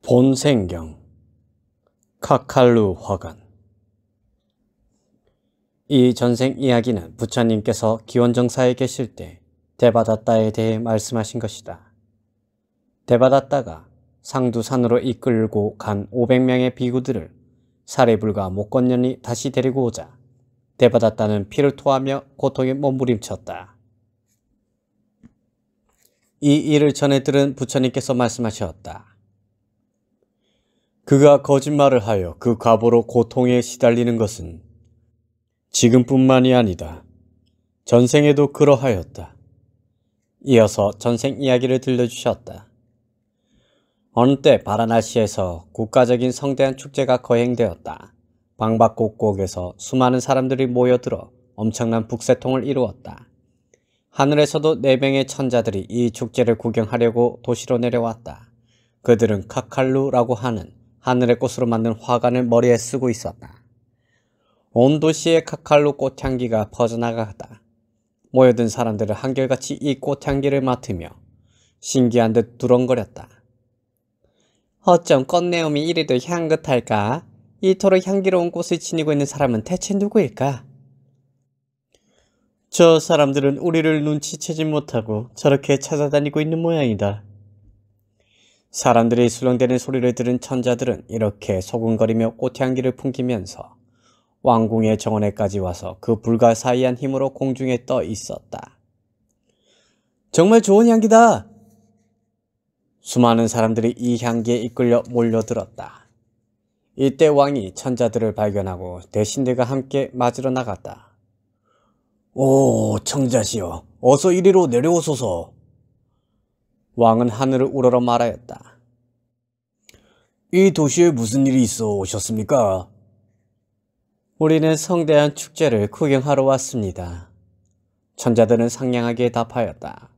본생경 카칼루 화관. 이 전생 이야기는 부처님께서 기원정사에 계실 때 대바다따에 대해 말씀하신 것이다. 대바다따가 상두산으로 이끌고 간 500명의 비구들을 사례불가 목건년이 다시 데리고 오자 대바다따는 피를 토하며 고통에 몸부림쳤다. 이 일을 전해 들은 부처님께서 말씀하셨다. 그가 거짓말을 하여 그 과보로 고통에 시달리는 것은 지금뿐만이 아니다. 전생에도 그러하였다. 이어서 전생 이야기를 들려주셨다. 어느 때 바라나시에서 국가적인 성대한 축제가 거행되었다. 방방곡곡에서 수많은 사람들이 모여들어 엄청난 북새통을 이루었다. 하늘에서도 4명의 천자들이 이 축제를 구경하려고 도시로 내려왔다. 그들은 카칼루라고 하는 하늘의 꽃으로 만든 화관을 머리에 쓰고 있었다. 온 도시에 카칼루 꽃향기가 퍼져나가다 모여든 사람들은 한결같이 이 꽃향기를 맡으며 신기한 듯 두렁거렸다. 어쩜 꽃내음이 이리도 향긋할까? 이토록 향기로운 꽃을 지니고 있는 사람은 대체 누구일까? 저 사람들은 우리를 눈치채지 못하고 저렇게 찾아다니고 있는 모양이다. 사람들이 술렁대는 소리를 들은 천자들은 이렇게 소근거리며 꽃향기를 풍기면서 왕궁의 정원에까지 와서 그 불가사의한 힘으로 공중에 떠 있었다. 정말 좋은 향기다! 수많은 사람들이 이 향기에 이끌려 몰려들었다. 이때 왕이 천자들을 발견하고 대신들과 함께 맞으러 나갔다. 오, 청자시여, 어서 이리로 내려오소서. 왕은 하늘을 우러러 말하였다. 이 도시에 무슨 일이 있어 오셨습니까? 우리는 성대한 축제를 구경하러 왔습니다. 천자들은 상냥하게 답하였다.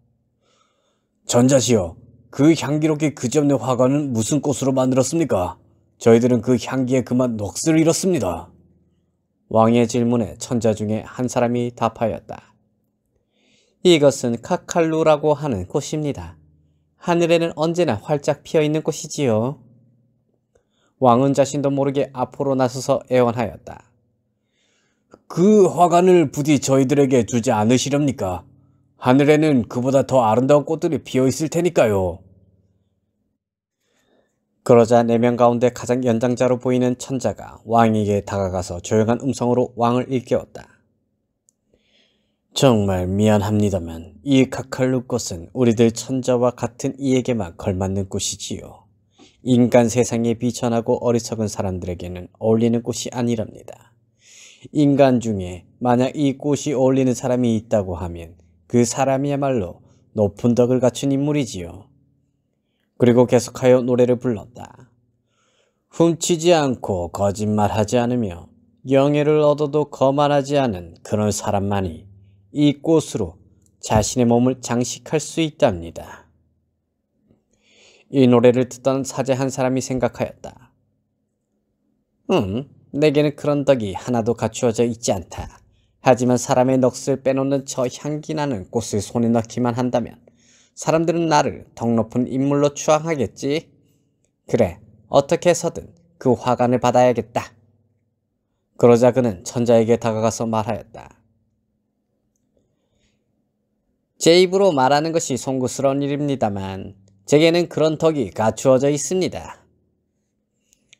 전자시여, 그 향기롭게 그지없는 화관은 무슨 꽃으로 만들었습니까? 저희들은 그 향기에 그만 넋을 잃었습니다. 왕의 질문에 천자 중에 한 사람이 답하였다. 이것은 카칼루라고 하는 꽃입니다. 하늘에는 언제나 활짝 피어있는 꽃이지요. 왕은 자신도 모르게 앞으로 나서서 애원하였다. 그 화관을 부디 저희들에게 주지 않으시렵니까? 하늘에는 그보다 더 아름다운 꽃들이 피어있을 테니까요. 그러자 4명 가운데 가장 연장자로 보이는 천자가 왕에게 다가가서 조용한 음성으로 왕을 일깨웠다. 정말 미안합니다만 이 카칼루 꽃은 우리들 천자와 같은 이에게만 걸맞는 꽃이지요. 인간 세상에 비천하고 어리석은 사람들에게는 어울리는 꽃이 아니랍니다. 인간 중에 만약 이 꽃이 어울리는 사람이 있다고 하면 그 사람이야말로 높은 덕을 갖춘 인물이지요. 그리고 계속하여 노래를 불렀다. 훔치지 않고 거짓말하지 않으며 영예를 얻어도 거만하지 않은 그런 사람만이 이 꽃으로 자신의 몸을 장식할 수 있답니다. 이 노래를 듣던 사제 한 사람이 생각하였다. 내게는 그런 덕이 하나도 갖추어져 있지 않다. 하지만 사람의 넋을 빼놓는 저 향기나는 꽃을 손에 넣기만 한다면 사람들은 나를 덕 높은 인물로 추앙하겠지. 그래, 어떻게 해서든 그 화관을 받아야겠다. 그러자 그는 천자에게 다가가서 말하였다. 제 입으로 말하는 것이 송구스러운 일입니다만 제게는 그런 덕이 갖추어져 있습니다.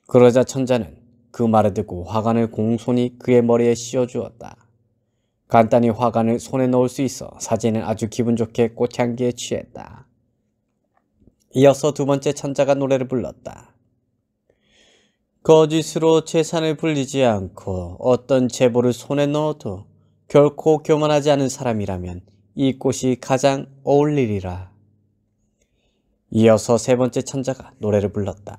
그러자 천자는 그 말을 듣고 화관을 공손히 그의 머리에 씌워주었다. 간단히 화관을 손에 넣을 수 있어 사제는 아주 기분 좋게 꽃향기에 취했다. 이어서 2번째 천자가 노래를 불렀다. 거짓으로 재산을 불리지 않고 어떤 재보를 손에 넣어도 결코 교만하지 않은 사람이라면 이 꽃이 가장 어울리리라. 이어서 3번째 천자가 노래를 불렀다.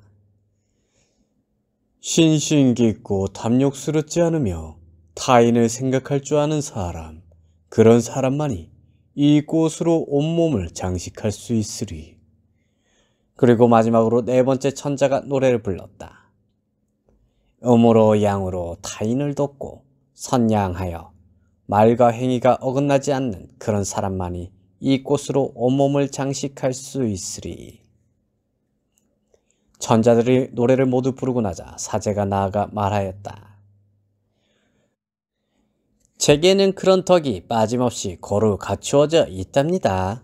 신신 깊고 탐욕스럽지 않으며 타인을 생각할 줄 아는 사람, 그런 사람만이 이 꽃으로 온몸을 장식할 수 있으리. 그리고 마지막으로 4번째 천자가 노래를 불렀다. 음으로 양으로 타인을 돕고 선량하여 말과 행위가 어긋나지 않는 그런 사람만이 이 꽃으로 온몸을 장식할 수 있으리. 천자들이 노래를 모두 부르고 나자 사제가 나아가 말하였다. 제게는 그런 덕이 빠짐없이 고루 갖추어져 있답니다.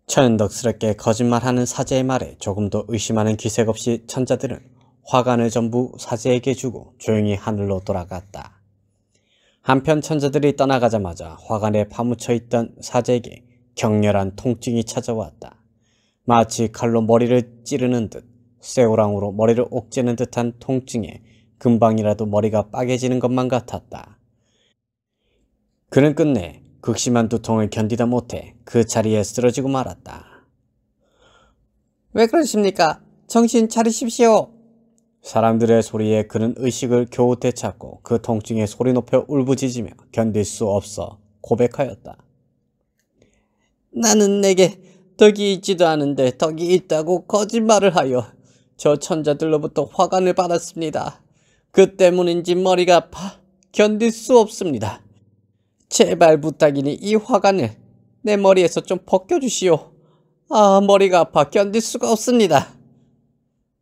천연덕스럽게 거짓말하는 사제의 말에 조금도 의심하는 기색 없이 천자들은 화관을 전부 사제에게 주고 조용히 하늘로 돌아갔다. 한편 천자들이 떠나가자마자 화관에 파묻혀 있던 사제에게 격렬한 통증이 찾아왔다. 마치 칼로 머리를 찌르는 듯 쇠고랑으로 머리를 옥죄는 듯한 통증에 금방이라도 머리가 빠개지는 것만 같았다. 그는 끝내 극심한 두통을 견디다 못해 그 자리에 쓰러지고 말았다. 왜 그러십니까? 정신 차리십시오. 사람들의 소리에 그는 의식을 겨우 되찾고 그 통증에 소리 높여 울부짖으며 견딜 수 없어 고백하였다. 나는 내게 덕이 있지도 않은데 덕이 있다고 거짓말을 하여 저 천자들로부터 화관을 받았습니다. 그 때문인지 머리가 아파 견딜 수 없습니다. 제발 부탁이니 이 화관을 내 머리에서 좀 벗겨주시오. 머리가 아파 견딜 수가 없습니다.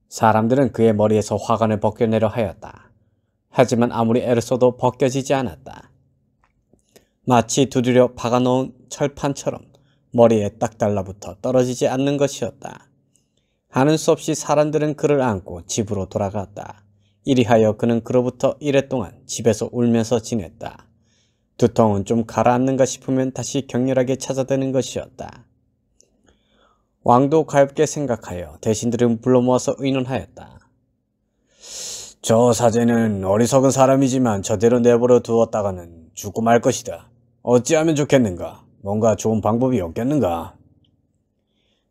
사람들은 그의 머리에서 화관을 벗겨내려 하였다. 하지만 아무리 애를 써도 벗겨지지 않았다. 마치 두드려 박아놓은 철판처럼 머리에 딱 달라붙어 떨어지지 않는 것이었다. 하는 수 없이 사람들은 그를 안고 집으로 돌아갔다. 이리하여 그는 그로부터 이래 동안 집에서 울면서 지냈다. 두통은 좀 가라앉는가 싶으면 다시 격렬하게 찾아대는 것이었다. 왕도 가엾게 생각하여 대신들은 불러 모아서 의논하였다. 저 사제는 어리석은 사람이지만 저대로 내버려 두었다가는 죽고 말 것이다. 어찌하면 좋겠는가? 뭔가 좋은 방법이 없겠는가?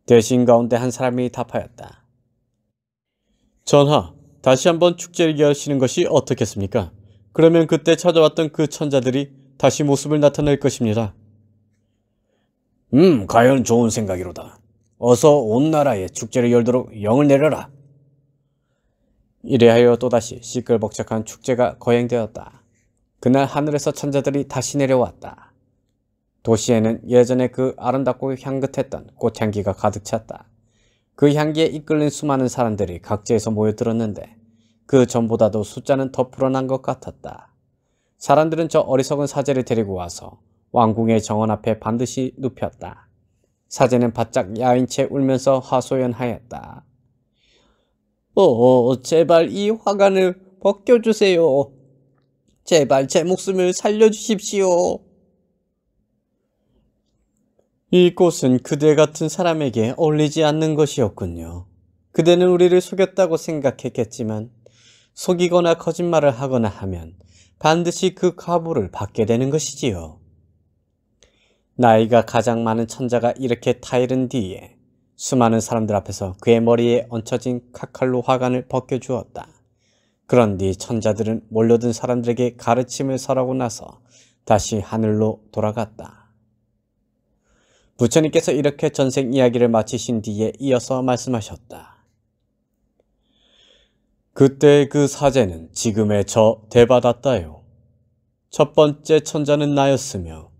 대신 가운데 한 사람이 답하였다. 전하, 다시 한번 축제를 여시는 것이 어떻겠습니까? 그러면 그때 찾아왔던 그 천자들이 다시 모습을 나타낼 것입니다. 과연 좋은 생각이로다. 어서 온 나라에 축제를 열도록 영을 내려라. 이래하여 또다시 시끌벅적한 축제가 거행되었다. 그날 하늘에서 천자들이 다시 내려왔다. 도시에는 예전에 그 아름답고 향긋했던 꽃향기가 가득 찼다. 그 향기에 이끌린 수많은 사람들이 각지에서 모여들었는데 그 전보다도 숫자는 더 불어난 것 같았다. 사람들은 저 어리석은 사제를 데리고 와서 왕궁의 정원 앞에 반드시 눕혔다. 사제는 바짝 야인 채 울면서 하소연하였다. 제발 이 화관을 벗겨주세요. 제발 제 목숨을 살려주십시오. 이 꽃은 그대 같은 사람에게 어울리지 않는 것이었군요. 그대는 우리를 속였다고 생각했겠지만 속이거나 거짓말을 하거나 하면 반드시 그 가부를 받게 되는 것이지요. 나이가 가장 많은 천자가 이렇게 타이른 뒤에 수많은 사람들 앞에서 그의 머리에 얹혀진 카칼로 화관을 벗겨주었다. 그런 뒤 천자들은 몰려든 사람들에게 가르침을 설하고 나서 다시 하늘로 돌아갔다. 부처님께서 이렇게 전생 이야기를 마치신 뒤에 이어서 말씀하셨다. 그때 그 사제는 지금의 저 대받았다요. 첫 번째 천자는 나였으며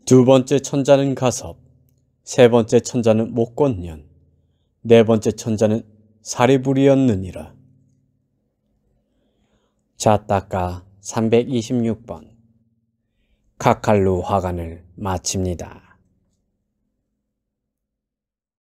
두 번째 천자는 가섭, 세 번째 천자는 목권년, 네 번째 천자는 사리불이었느니라. 자따까 326번 카칼루 화관을 마칩니다.